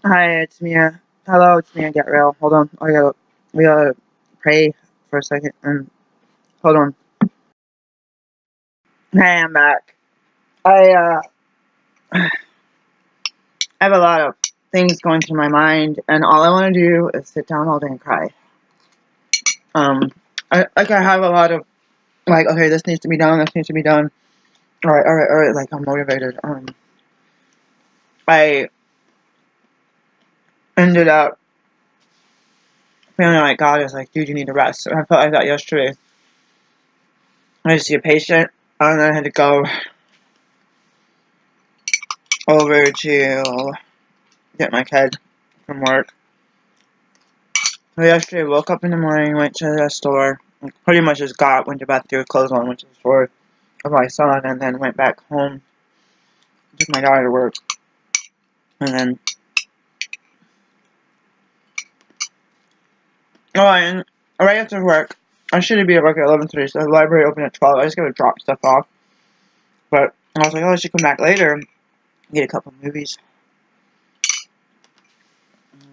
Hi, it's Mia. Hello, it's Mia. Get real. Hold on. We gotta pray for a second. And hold on. Hey, I'm back. I I have a lot of things going through my mind, and all I want to do is sit down all day and cry. Um, I have a lot of okay, this needs to be done. This needs to be done. All right. Like I'm motivated. I ended up feeling like God is like, dude, you need to rest. And I felt like that yesterday. I had to see a patient, and then I had to go over to get my kid from work. So yesterday, I woke up in the morning, went to the store, pretty much just went to bath, threw clothes on, went to the store with my son, and then went back home, took my daughter to work, and then, and right after work, I should be at work at 11:30, so the library opened at 12, I just gotta drop stuff off, but I was like, oh, I should come back later, and get a couple movies.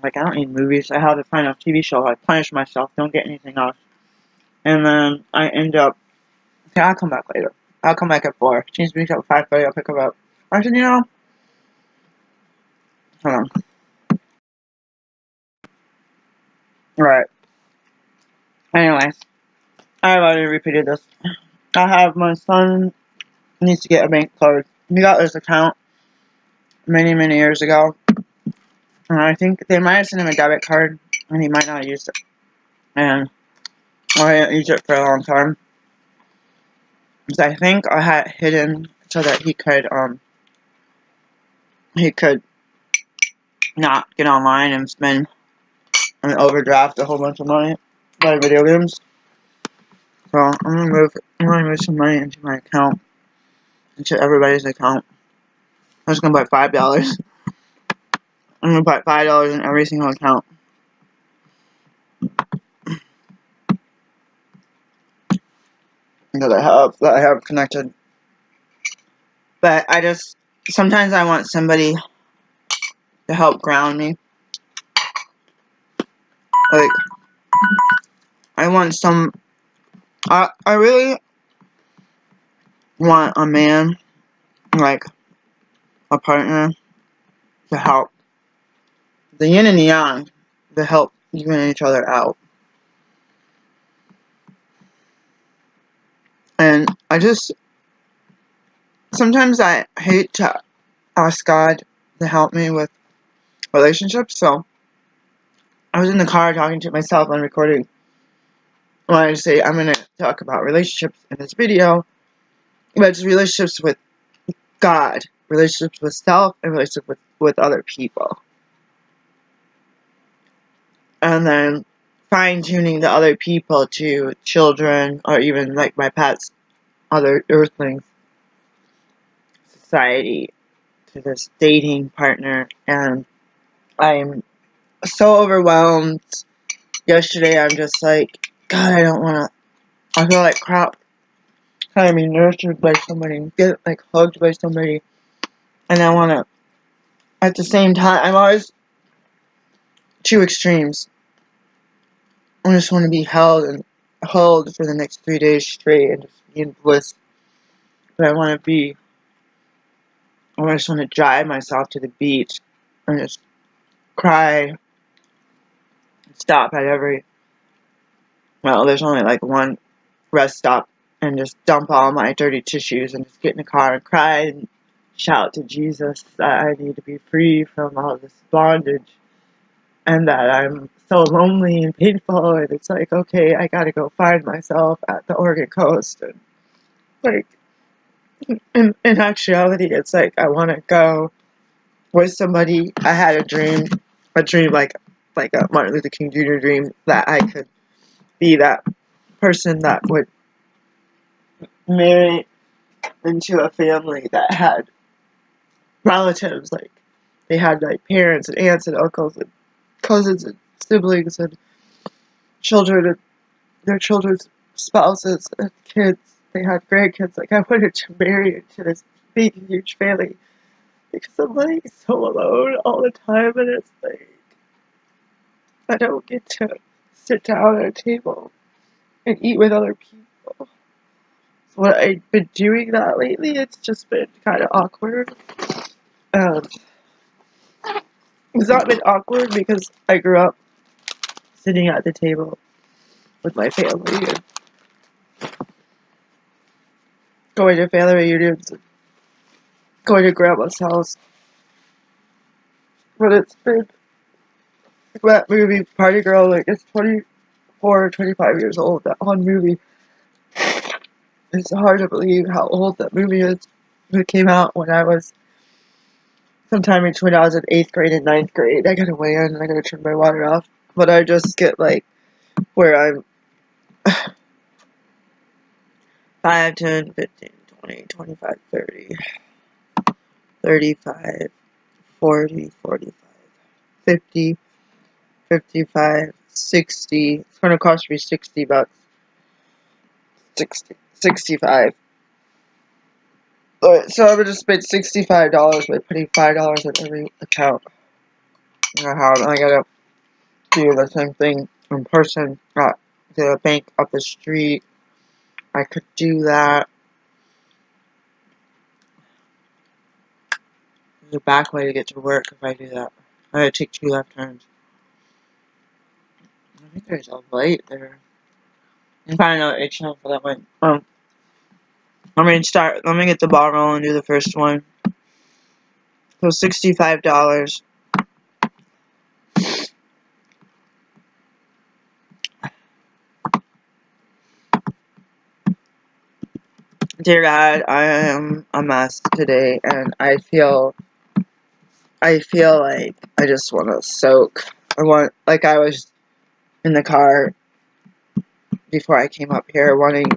Like, I don't need movies, I have to find a TV show, I punish myself, don't get anything else, and then I end up, okay, I'll come back later. I'll come back at 4. She needs to be up at 5:30. I'll pick her up. I said, hold on. Right. Anyways, I've already repeated this. I have my son needs to get a bank card. He got this account many, many years ago. And I think they might have sent him a debit card, and he might not have used it. And I didn't use it for a long time. So I think I had it hidden so that he could not get online and spend and overdraft a whole bunch of money by video games. So I'm gonna move some money into my account, into everybody's account. I'm just gonna put $5. I'm gonna put $5 in every single account that I have connected. But sometimes I want somebody to help ground me. Like I want I really want a man, like a partner, to help the yin and the yang, to help even each other out. And sometimes I hate to ask God to help me with relationships, so I was in the car talking to myself and recording. When I say I'm going to talk about relationships in this video, but it's relationships with God, relationships with self, and relationships with other people. And then fine-tuning the other people to children, or even like my pets, other earthlings, society, to this dating partner. And I'm so overwhelmed. Yesterday I'm just like, God, I feel like crap. Kind of be nurtured by somebody, get like hugged by somebody, and I want to, at the same time, I'm always two extremes. I just want to be held for the next 3 days straight and just be in bliss. But I just want to drive myself to the beach and just cry, stop at there's only like one rest stop, and just dump all my dirty tissues and just get in the car and cry and shout to Jesus that I need to be free from all this bondage and that I'm so lonely and painful, and it's like, okay, I gotta go find myself at the Oregon coast, and like, in actuality, it's like, I want to go with somebody. I had a dream like a Martin Luther King Jr. dream, that I could be that person that would marry into a family that had relatives, like they had like parents and aunts and uncles and cousins and siblings and children and their children's spouses and kids. They had grandkids. Like, I wanted to marry into this big, huge family because I'm like so alone all the time, and it's like I don't get to sit down at a table and eat with other people. So when I've been doing that lately, it's just been kind of awkward. It's not been awkward because I grew up sitting at the table with my family and going to family reunions and going to grandma's house. But it's been like that movie Party Girl, like it's 24 or 25 years old, that one movie. It's hard to believe how old that movie is. It came out when I was sometime between I was in 8th grade and 9th grade. I gotta weigh in and I gotta turn my water off. But I just get like where I'm 5, 10, 15, 20, 25, 30, 35, 40, 45, 50, 55, 60. It's gonna cost me $60. 60, 65. Alright, so I'm gonna spend $65 by putting $5 in every account. I gotta do the same thing in person at the bank up the street. I could do that. There's a back way to get to work if I do that. I gotta take 2 left turns. I think there's a light there. I'm finding out a channel for that one. Let me get the ball roll and do the first one. So $65. Dear God, I am a mess today, and I feel like I just want to soak. Like I was in the car before I came up here, wanting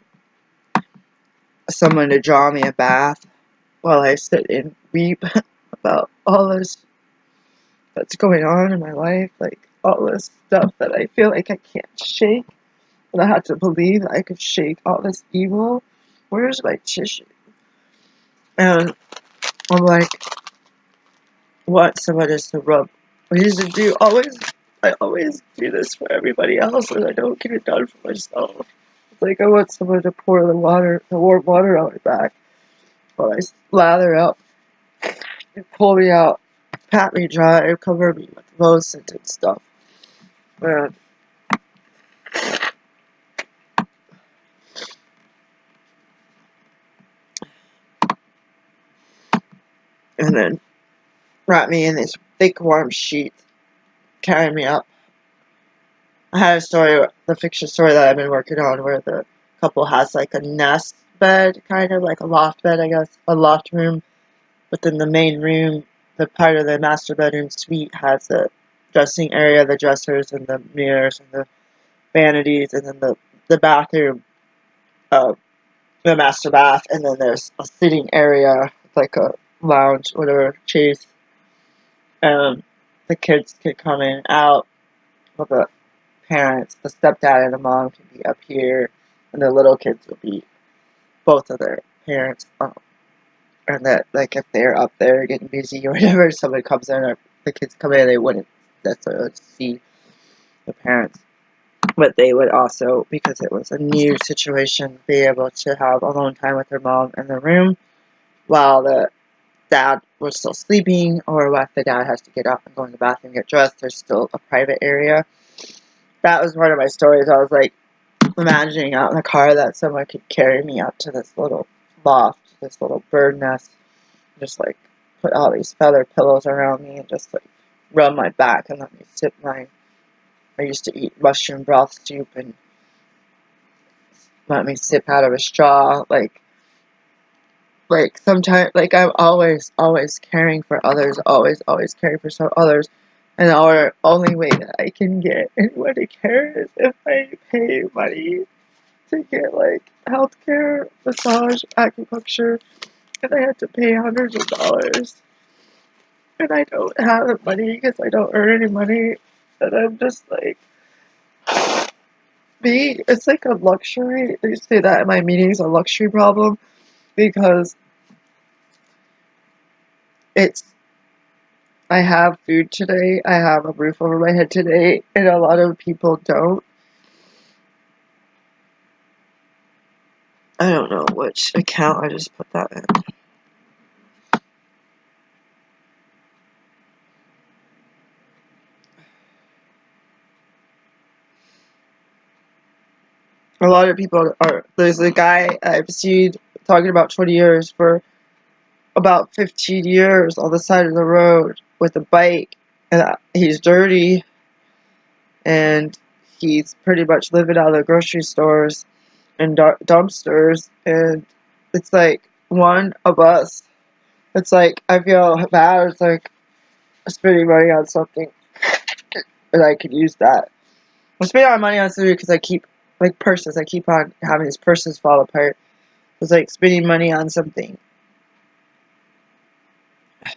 someone to draw me a bath while I sit and weep about all this that's going on in my life, like all this stuff that I feel like I can't shake, and I had to believe that I could shake all this evil. Where's my tissue? And I'm like, want someone just to rub. I always do this for everybody else, and I don't get it done for myself. It's like I want someone to pour the warm water on my back while I lather up and pull me out, pat me dry, and cover me with lotion and stuff. And then wrap me in this thick, warm sheet, carry me up. I had a story, the fiction story that I've been working on, where the couple has like a nest bed, kind of like a loft bed, I guess, a loft room. But then the main room, the part of the master bedroom suite, has the dressing area, the dressers and the mirrors and the vanities, and then the bathroom, the master bath, and then there's a sitting area, like a lounge, whatever, chase. The kids can come in and out, but the parents, the stepdad and the mom can be up here, and the little kids will be both of their parents. And that, like, if they're up there getting busy or whatever, someone comes in, or the kids come in, they wouldn't necessarily see the parents. But they would also, because it was a new situation, be able to have alone time with their mom in the room while the dad was still sleeping, or if the dad has to get up and go in the bathroom and get dressed, there's still a private area. That was one of my stories. I was like imagining out in the car that someone could carry me up to this little loft, this little bird nest, just like put all these feather pillows around me and just like rub my back and let me sip I used to eat mushroom broth soup and let me sip out of a straw, like sometimes, like I'm always caring for others, always caring for some others, and the only way that I can get anyone to care is if I pay money to get like healthcare, massage, acupuncture, and I have to pay hundreds of dollars, and I don't have the money because I don't earn any money, and I'm just like, it's like a luxury. They say that in my meetings, a luxury problem, because it's, I have food today, I have a roof over my head today, and a lot of people don't. I don't know which account I just put that in. A lot of people are, there's a guy I've seen talking about 20 years for about 15 years on the side of the road with a bike, and he's dirty, and he's pretty much living out of the grocery stores and dumpsters, and it's like one of us. It's like I feel bad. It's like spending money on something, and I could use that. I'm spending money on something because I keep, like purses. I keep on having these purses fall apart. It's like spending money on something. Okay,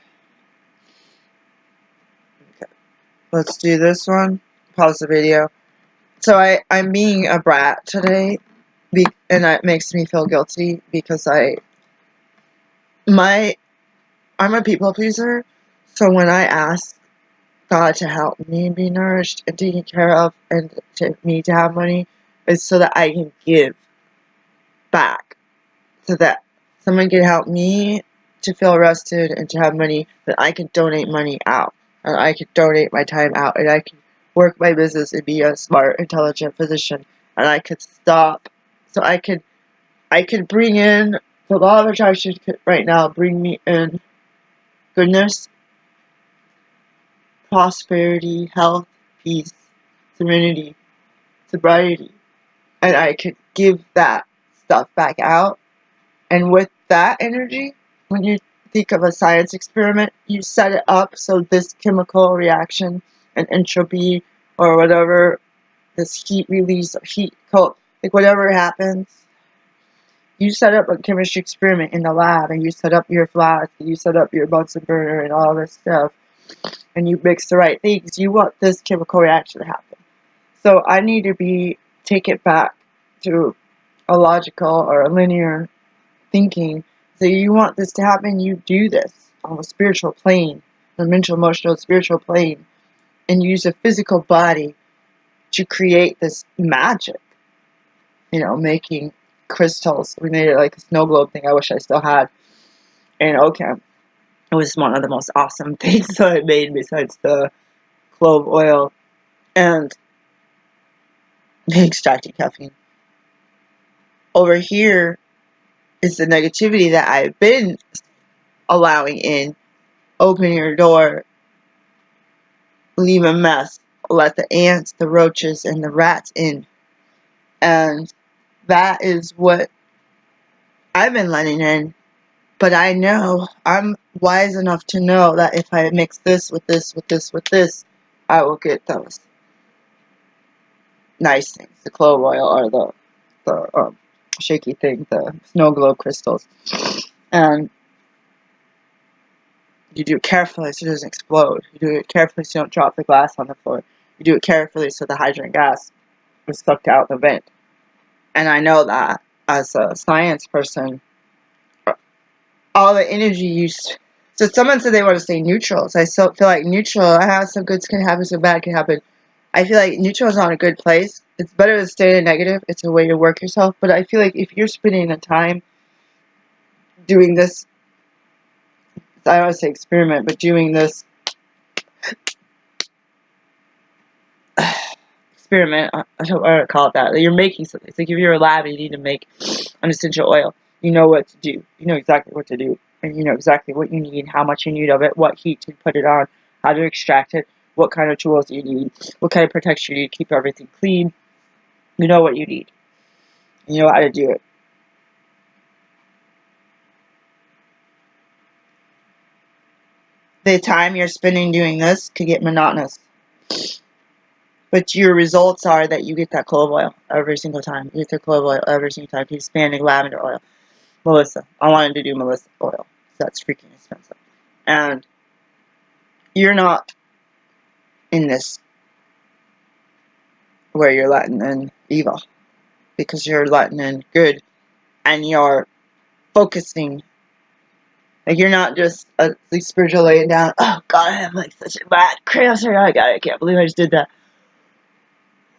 let's do this one. Pause the video. So I'm being a brat today, and that makes me feel guilty because I'm a people pleaser. So when I ask God to help me be nourished and taken care of, and to me to have money, is so that I can give back, so that someone can help me to feel rested and to have money, that I can donate money out, and I can donate my time out, and I can work my business and be a smart, intelligent physician, and I could stop, so I could bring in, the law of attraction right now, bring me in goodness, prosperity, health, peace, serenity, sobriety, and I could give that stuff back out. And with that energy, when you think of a science experiment, you set it up so this chemical reaction and entropy or whatever, this heat release or heat cold, like whatever happens, you set up a chemistry experiment in the lab, and you set up your flask, and you set up your Bunsen burner and all this stuff, and you mix the right things. You want this chemical reaction to happen. So I need to take it back to a logical or a linear thinking. So you want this to happen, you do this on a spiritual plane, a mental, emotional, spiritual plane, and use a physical body to create this magic. Making crystals. We made it like a snow globe thing I wish I still had. And okay, it was one of the most awesome things that I made besides the clove oil and extracting caffeine. Over here is the negativity that I've been allowing in. Open your door, leave a mess, let the ants, the roaches, and the rats in. And that is what I've been letting in. But I know, I'm wise enough to know that if I mix this with this, with this, with this, I will get those nice things. The clove oil or the shaky thing, the snow globe crystals. And you do it carefully so it doesn't explode. You do it carefully so you don't drop the glass on the floor. You do it carefully so the hydrant gas is sucked out the vent. And I know that as a science person, all the energy used. So someone said they want to stay neutral. So I still feel like neutral. I have some good can happen, some bad can happen. I feel like neutral is not a good place. It's better to stay in negative. It's a way to work yourself. But I feel like if you're spending the time doing this, I don't want to say experiment, but doing this experiment, I don't want to call it that. You're making something. It's like if you're a lab and you need to make an essential oil, you know what to do. You know exactly what to do. And you know exactly what you need, how much you need of it, what heat to put it on, how to extract it, what kind of tools you need, what kind of protection you need to keep everything clean. You know what you need. You know how to do it. The time you're spending doing this could get monotonous. But your results are that you get that clove oil every single time. You get the clove oil every single time. Keep expanding lavender oil. Melissa. I wanted to do Melissa oil. That's freaking expensive. And you're not in this where you're letting in evil. Because you're letting in good. And you're focusing Like, you're not just like spiritual laying down, oh God, I have like such a bad cramps right now, I can't believe I just did that.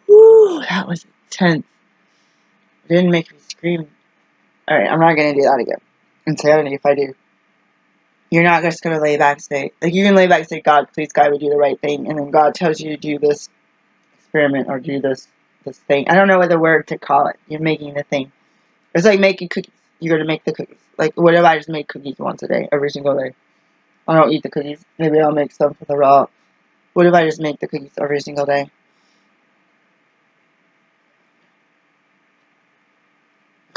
Woo, that was intense. It didn't make me scream. Alright, I'm not gonna do that again. And say, if I do. You're not just gonna lay back and say, like, you can lay back and say, God, please guide me, do the right thing, and then God tells you to do this experiment or do this thing. I don't know what the word to call it. You're making the thing. It's like making cookies. You're gonna make the cookies. Like, what if I just make cookies once a day, every single day? I don't eat the cookies. Maybe I'll make some for the raw. What if I just make the cookies every single day?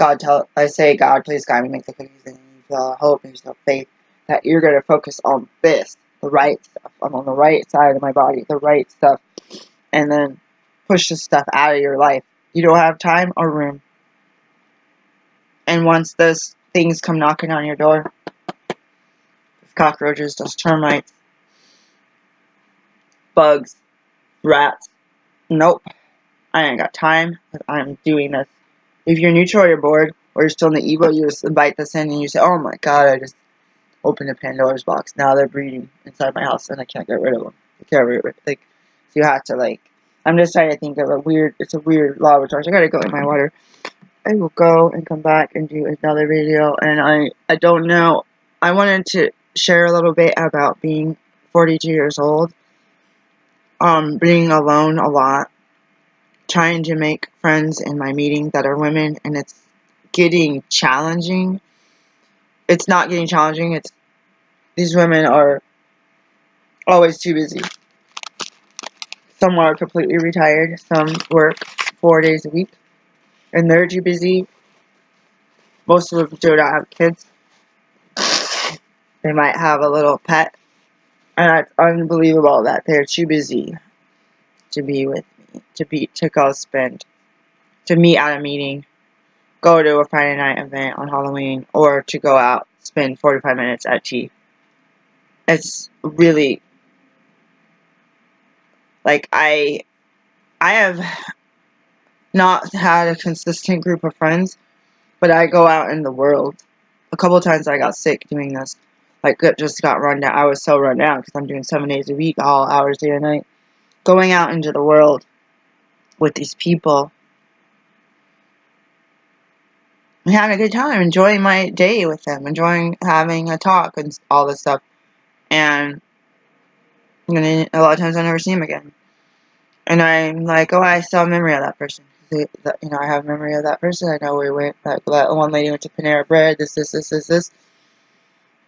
I say, God, please guide me, make the cookies, and you feel hope and you feel faith that you're gonna focus on this, the right stuff. I'm on the right side of my body, the right stuff, and then push the stuff out of your life. You don't have time or room. And once those things come knocking on your door, those cockroaches, those termites, bugs, rats, nope, I ain't got time. I'm doing this. If you're neutral or you're bored, or you're still in the ego, you just invite this in and you say, oh my God, I just opened a Pandora's box. Now they're breeding inside my house and I can't get rid of them. I can't get rid of it. Like, so you have to, like, I'm just trying to think of it's a weird law of attraction. I gotta go in my water. I will go and come back and do another video, and I don't know. I wanted to share a little bit about being 42 years old, being alone a lot, trying to make friends in my meeting that are women, and it's getting challenging. It's not getting challenging, it's these women are always too busy. Some are completely retired, some work 4 days a week, and they're too busy. Most of them do not have kids. They might have a little pet, and it's unbelievable that they're too busy to be with me, to go spend, to meet at a meeting, go to a Friday night event on Halloween, or to go out, spend 45 minutes at tea. It's really, like, I have not had a consistent group of friends, but I go out in the world. A couple of times I got sick doing this. Like, just got run down. I was so run down because I'm doing 7 days a week, all hours, day and night. Going out into the world with these people and having a good time, enjoying my day with them, enjoying having a talk and all this stuff. And a lot of times I never see them again. And I'm like, oh, I still have a memory of that person. I have a memory of that person. I know where we went. That one lady went to Panera Bread, this.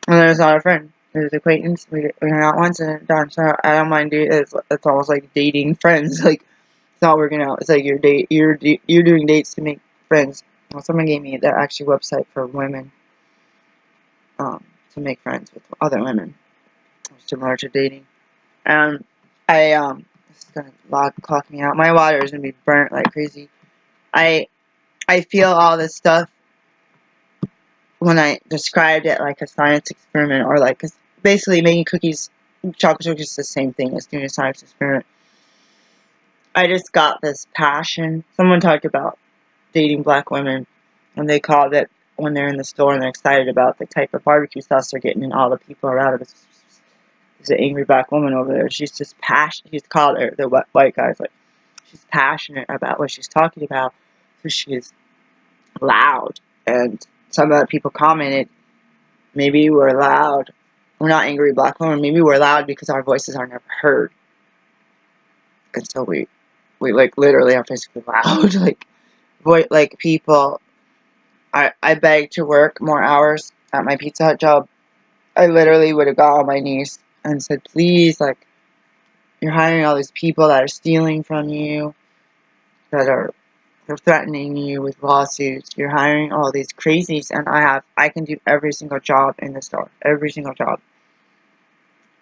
And then it's not a friend. It was an acquaintance. We hung out once and done. So I don't mind doing it. It's almost like dating friends. Like, it's not working out. It's like you're doing dates to make friends. Well, someone gave me the actual website for women to make friends with other women, similar to dating. And this is gonna clock me out. My water is gonna be burnt like crazy. I feel all this stuff when I described it like a science experiment, or like, cause basically making cookies, chocolate cookies is the same thing as doing a science experiment. I just got this passion. Someone talked about dating black women, and they called it, when they're in the store and they're excited about the type of barbecue sauce they're getting and all the people around it. There's an angry black woman over there. She's just passionate. He's called her, the white guy's like, she's passionate about what she's talking about, so she's loud. And some of the people commented, maybe we're loud. We're not angry black women. Maybe we're loud because our voices are never heard. And so we like literally are physically loud. like people. I begged to work more hours at my Pizza Hut job. I literally would have got on my knees and said, please, like, you're hiring all these people that are stealing from you, they're threatening you with lawsuits. You're hiring all these crazies, and I can do every single job in the store. Every single job.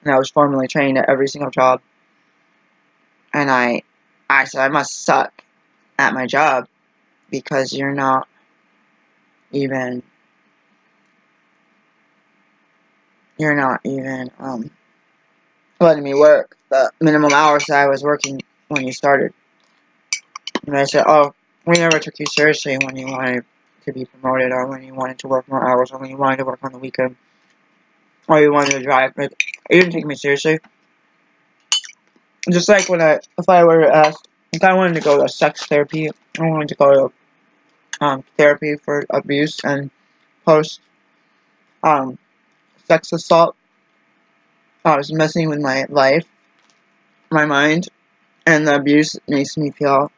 And I was formally trained at every single job. And I said, I must suck at my job because you're not even letting me work the minimum hours that I was working when you started. And I said, oh, we never took you seriously when you wanted to be promoted, or when you wanted to work more hours, or when you wanted to work on the weekend. or you wanted to drive. Like, you didn't take me seriously. Just like when if I were to ask, if I wanted to go to sex therapy, I wanted to go to therapy for abuse and post um, sex assault. I was messing with my life, my mind, and the abuse makes me feel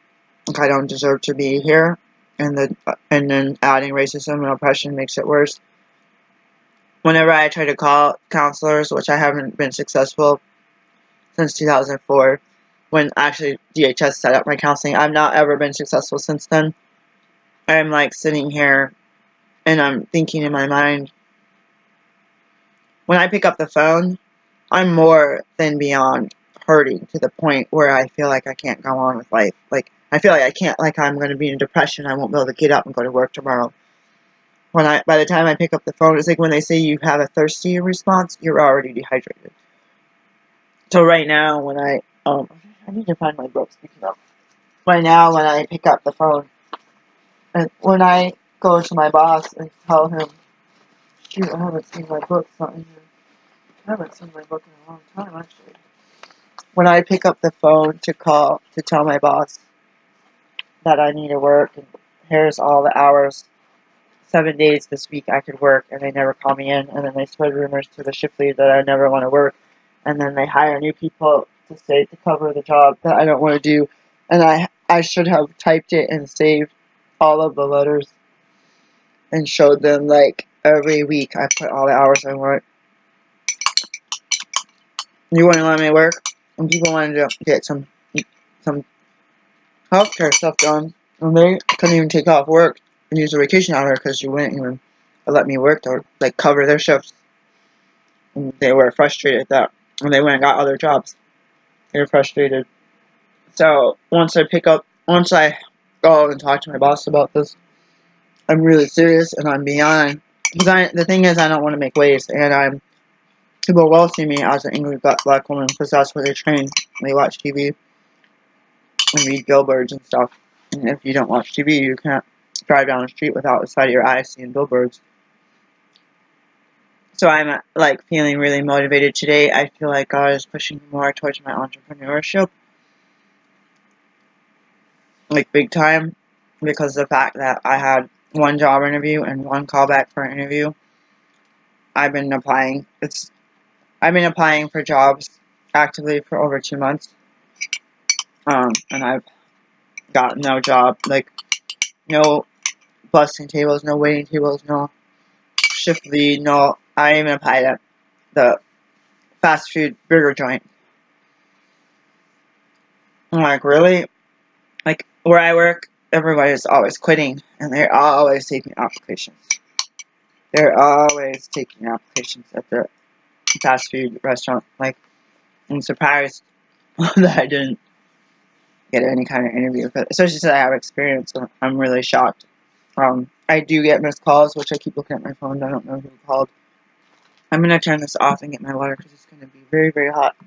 like I don't deserve to be here, and then adding racism and oppression makes it worse. Whenever I try to call counselors, which I haven't been successful since 2004, when actually DHS set up my counseling, I've not ever been successful since then. I'm like sitting here and I'm thinking in my mind, when I pick up the phone, I'm more than beyond hurting to the point where I feel like I can't go on with life. Like, I feel like I can't, like I'm going to be in depression. I won't be able to get up and go to work tomorrow. By the time I pick up the phone, it's like when they say you have a thirsty response, you're already dehydrated. So right now, when I need to find my book, speaking of. Right now, when I pick up the phone, and when I go to my boss and tell him, shoot, I haven't seen my book, it's not in here. I haven't seen my book in a long time, actually. When I pick up the phone to tell my boss that I need to work, and here's all the hours, 7 days this week I could work, and they never call me in, and then they spread rumors to the shift lead that I never want to work, and then they hire new people to cover the job that I don't want to do, and I should have typed it and saved all of the letters and showed them, like, every week I put all the hours I want. You wouldn't let me work, and people wanted to get some healthcare stuff done, and they couldn't even take off work and use a vacation hour because you wouldn't even let me work or like cover their shifts. And they were frustrated at that, and they went and got other jobs. They were frustrated. So once I go and talk to my boss about this, I'm really serious and I'm beyond. Because the thing is, I don't want to make waves, and people will see me as an angry black woman because that's where they train. They watch TV and read billboards and stuff. And if you don't watch TV, you can't drive down the street without the side of your eyes seeing billboards. So I'm like feeling really motivated today. I feel like God is pushing me more towards my entrepreneurship, like big time, because of the fact that I had one job interview and one callback for an interview. I've been applying. I've been applying for jobs actively for over 2 months, and I've got no job, like no busting tables, no waiting tables, no shift lead, no. I even applied at the fast food burger joint. I'm like, really? Like, where I work, everybody's always quitting, and they're always taking applications. They're always taking applications at the fast food restaurant. Like, I'm surprised that I didn't get any kind of interview, but especially since I have experience, so I'm really shocked. I do get missed calls, which I keep looking at my phone. I don't know who called. I'm going to turn this off and get my water because it's going to be very, very hot.